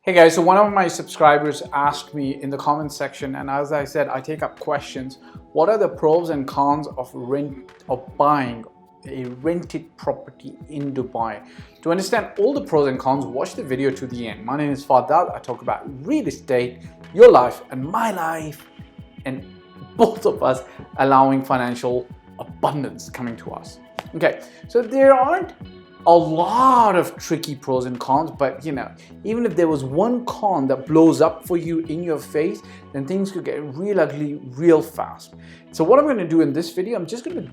Hey guys, so one of my subscribers asked me in the comment section, and as I said, I take up questions. What are the pros and cons of buying a rented property in Dubai? To understand all the pros and cons, watch the video to the end. My name is Fahd Dawood. I talk about real estate, your life and my life, and both of us allowing financial abundance coming to us. Okay, so there aren't a lot of tricky pros and cons, but even if there was one con that blows up for you in your face, then things could get real ugly real fast. So what I'm going to do in this video, I'm just going to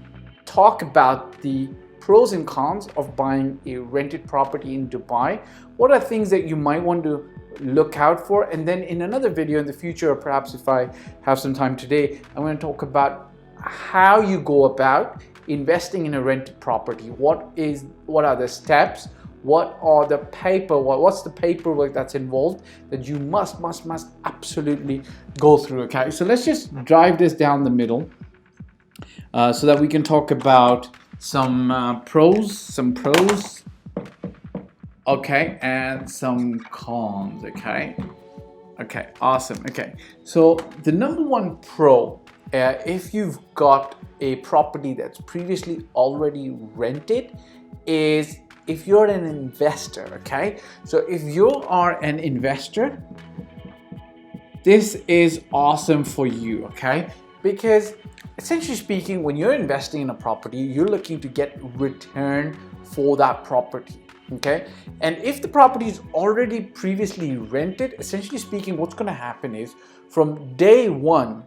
talk about the pros and cons of buying a rented property in Dubai. What are things that you might want to look out for? And then in another video in the future, or perhaps if I have some time today, I'm going to talk about how you go about investing in a rented property. What are the steps? What's the paperwork that's involved that you must absolutely go through? Okay, so let's just drive this down the middle so that we can talk about some pros, okay, and some cons. Okay, awesome. Okay, so the number one pro, if you've got a property that's previously already rented, is if you're an investor. Okay, so if you are an investor, this is awesome for you. Okay, because essentially speaking, when you're investing in a property, you're looking to get return for that property. Okay, and if the property is already previously rented, essentially speaking, what's going to happen is from day one,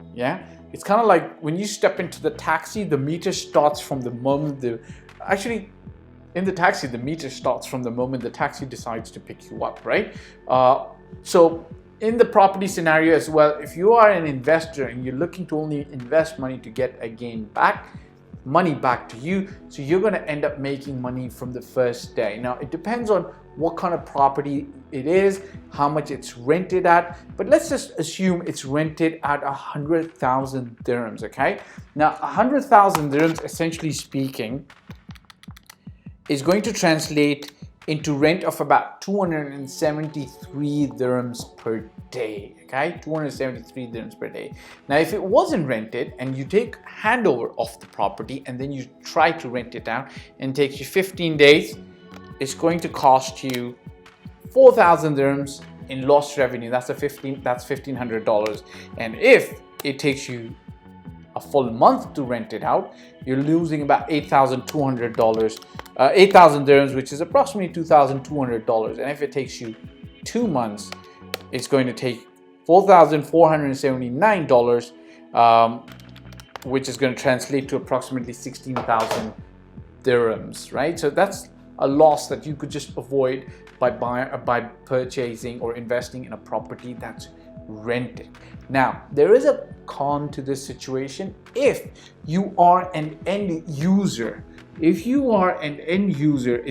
it's kind of like when you step into the taxi, the meter starts from the moment the meter starts from the moment the taxi decides to pick you up, right? So in the property scenario as well, if you are an investor and you're looking to only invest money to get money back to you, so you're going to end up making money from the first day. Now it depends on what kind of property it is, how much it's rented at, but let's just assume it's rented at 100,000 dirhams. Okay, now 100,000 dirhams, essentially speaking, is going to translate into rent of about 273 dirhams per day. Okay, 273 dirhams per day. Now if it wasn't rented and you take handover of the property and then you try to rent it out and it takes you 15 days, it's going to cost you 4,000 dirhams in lost revenue. That's $1,500. And if it takes you a full month to rent it out, you're losing about $8,200, 8,000 dirhams, which is approximately $2,200. And if it takes you 2 months, it's going to take $4,479, which is going to translate to approximately 16,000 dirhams, right? So that's a loss that you could just avoid by purchasing or investing in a property that's rented. Now, there is a con to this situation. If you are an end user, it's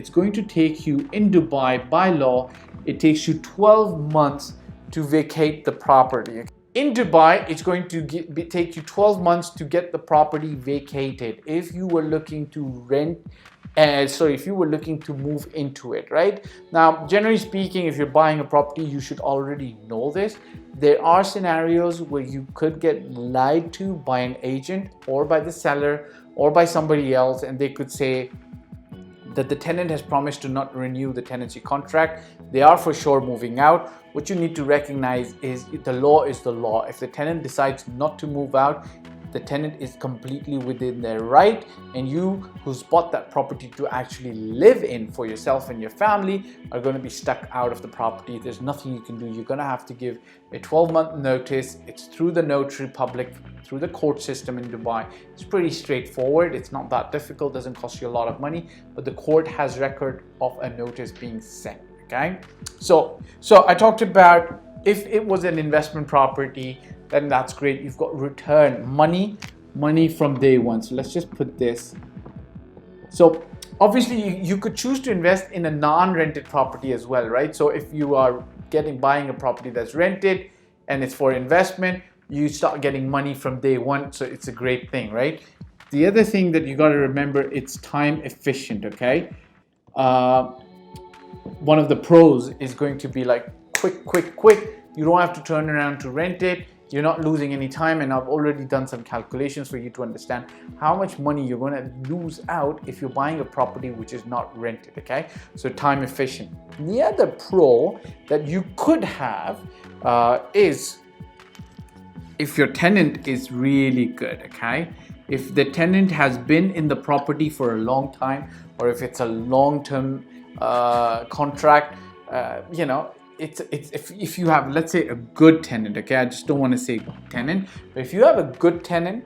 going to take you, in Dubai by law, it takes you 12 months to vacate the property. In Dubai, it's going to take you 12 months to get the property vacated if you were looking to if you were looking to move into it, right? Now, generally speaking, if you're buying a property, you should already know this. There are scenarios where you could get lied to by an agent or by the seller or by somebody else, and they could say that the tenant has promised to not renew the tenancy contract. They are for sure moving out. What you need to recognize is the law is the law. If the tenant decides not to move out, the tenant is completely within their right, and you who's bought that property to actually live in for yourself and your family are going to be stuck out of the property. There's nothing you can do. You're going to have to give a 12-month notice. It's through the notary public, through the court system in Dubai. It's pretty straightforward. It's not that difficult, doesn't cost you a lot of money, but the court has record of a notice being sent. Okay, so I talked about if it was an investment property, then that's great. You've got return money from day one. So let's just put this. So obviously you could choose to invest in a non-rented property as well, right? So if you are buying a property that's rented and it's for investment, you start getting money from day one. So it's a great thing, right? The other thing that you got to remember, it's time efficient. Okay. One of the pros is going to be like quick. You don't have to turn around to rent it. You're not losing any time, and I've already done some calculations for you to understand how much money you're going to lose out if you're buying a property which is not rented, okay? So time efficient. The other pro that you could have is if your tenant is really good, okay? If the tenant has been in the property for a long time, or if it's a long-term contract, you know, if you have, let's say, a good tenant, okay, I just don't want to say tenant, but if you have a good tenant,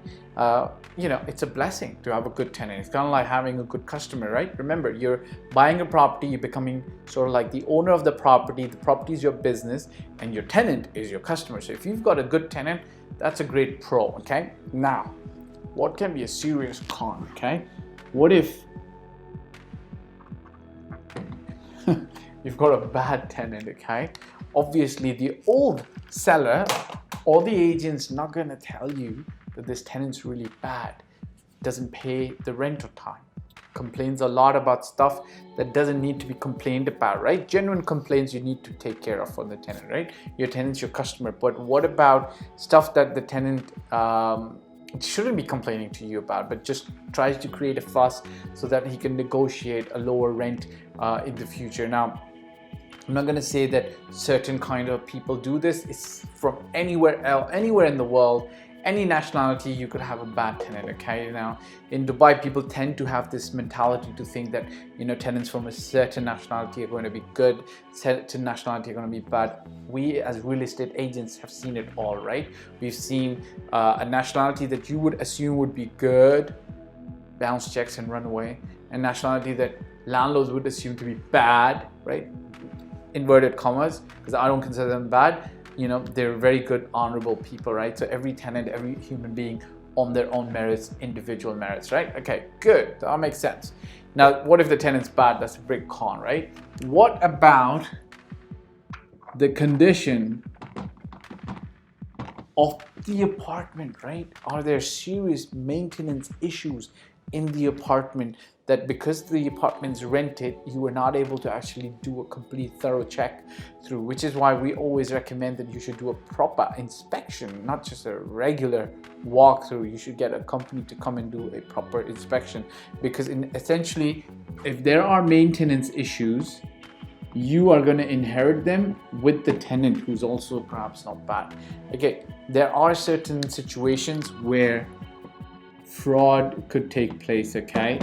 you know, it's a blessing to have a good tenant. It's kind of like having a good customer, right? Remember, you're buying a property, you're becoming sort of like the owner of the property is your business, and your tenant is your customer. So if you've got a good tenant, that's a great pro, okay? Now, what can be a serious con, okay? What if you've got a bad tenant, okay? Obviously, the old seller or the agent's not going to tell you that this tenant's really bad, doesn't pay the rent on time, complains a lot about stuff that doesn't need to be complained about, right? Genuine complaints you need to take care of for the tenant, right? Your tenant's your customer. But what about stuff that the tenant shouldn't be complaining to you about, but just tries to create a fuss so that he can negotiate a lower rent in the future? Now, I'm not going to say that certain kind of people do this. It's from anywhere else, anywhere in the world, any nationality, you could have a bad tenant, okay? Now, in Dubai, people tend to have this mentality to think that, you know, tenants from a certain nationality are going to be good, certain nationality are going to be bad. We as real estate agents have seen it all, right? We've seen a nationality that you would assume would be good, bounce checks and run away, and nationality that landlords would assume to be bad, right? Inverted commas, because I don't consider them bad. You know, they're very good, honorable people, right? So every tenant, every human being on their own merits, individual merits, right? Okay, good, that makes sense. Now, what if the tenant's bad? That's a big con, right? What about the condition of the apartment, right? Are there serious maintenance issues in the apartment that because the apartment's rented, you were not able to actually do a complete thorough check through, which is why we always recommend that you should do a proper inspection, not just a regular walkthrough. You should get a company to come and do a proper inspection, because essentially, if there are maintenance issues, you are going to inherit them with the tenant who's also perhaps not bad. Okay, there are certain situations where fraud could take place, okay?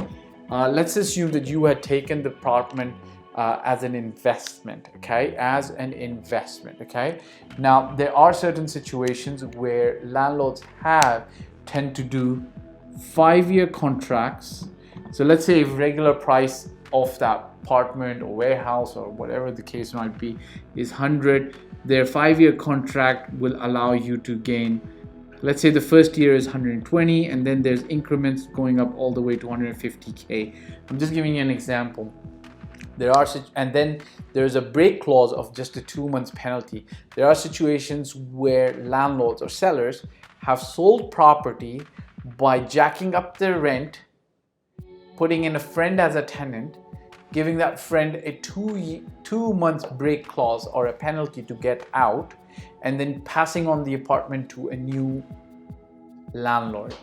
Let's assume that you had taken the apartment as an investment, okay? As an investment, okay? Now, there are certain situations where landlords tend to do 5-year contracts. So let's say if regular price of that apartment or warehouse or whatever the case might be is 100, their 5-year contract will allow you to gain, let's say the first year is 120, and then there's increments going up all the way to 150K. I'm just giving you an example. And then there's a break clause of just a 2 months penalty. There are situations where landlords or sellers have sold property by jacking up their rent, putting in a friend as a tenant, giving that friend a 2 months break clause or a penalty to get out, and then passing on the apartment to a new landlord,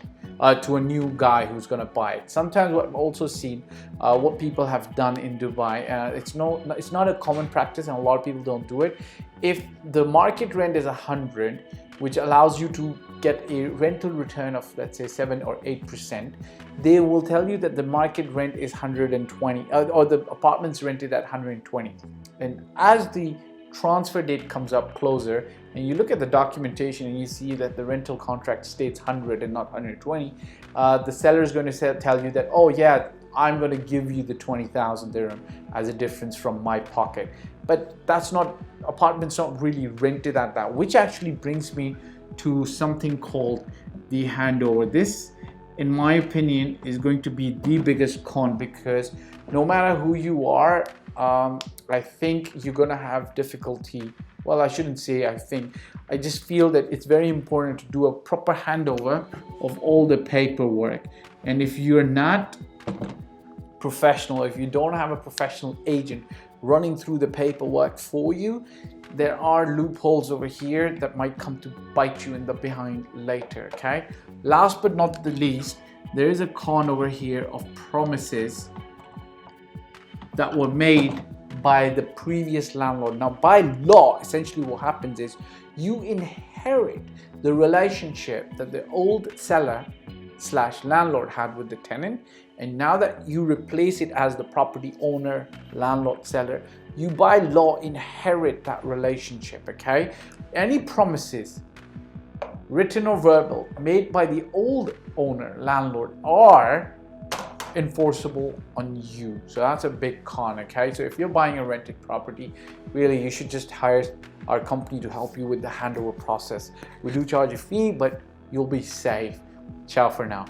to a new guy who's going to buy it. Sometimes what I've also seen, what people have done in Dubai, it's not a common practice and a lot of people don't do it. If the market rent is 100, which allows you to get a rental return of, let's say, 7 or 8%, they will tell you that the market rent is 120, or the apartment's rented at 120. And as the transfer date comes up closer and you look at the documentation and you see that the rental contract states 100 and not 120, the seller is going to tell you that, oh yeah, I'm going to give you the 20,000 dirham as a difference from my pocket. But that's not, apartment's not really rented at that, which actually brings me to something called the handover. This, in my opinion, is going to be the biggest con, because no matter who you are, I think you're gonna have difficulty. Well, I shouldn't say I think. I just feel that it's very important to do a proper handover of all the paperwork. And if you're not professional, if you don't have a professional agent running through the paperwork for you, there are loopholes over here that might come to bite you in the behind later, okay? Last but not the least, there is a con over here of promises that were made by the previous landlord. Now, by law, essentially what happens is you inherit the relationship that the old seller / landlord had with the tenant, and now that you replace it as the property owner, landlord, seller, you by law inherit that relationship, okay? Any promises, written or verbal, made by the old owner, landlord, are enforceable on you. So that's a big con, okay? So if you're buying a rented property, really you should just hire our company to help you with the handover process. We do charge a fee, but you'll be safe. Ciao for now.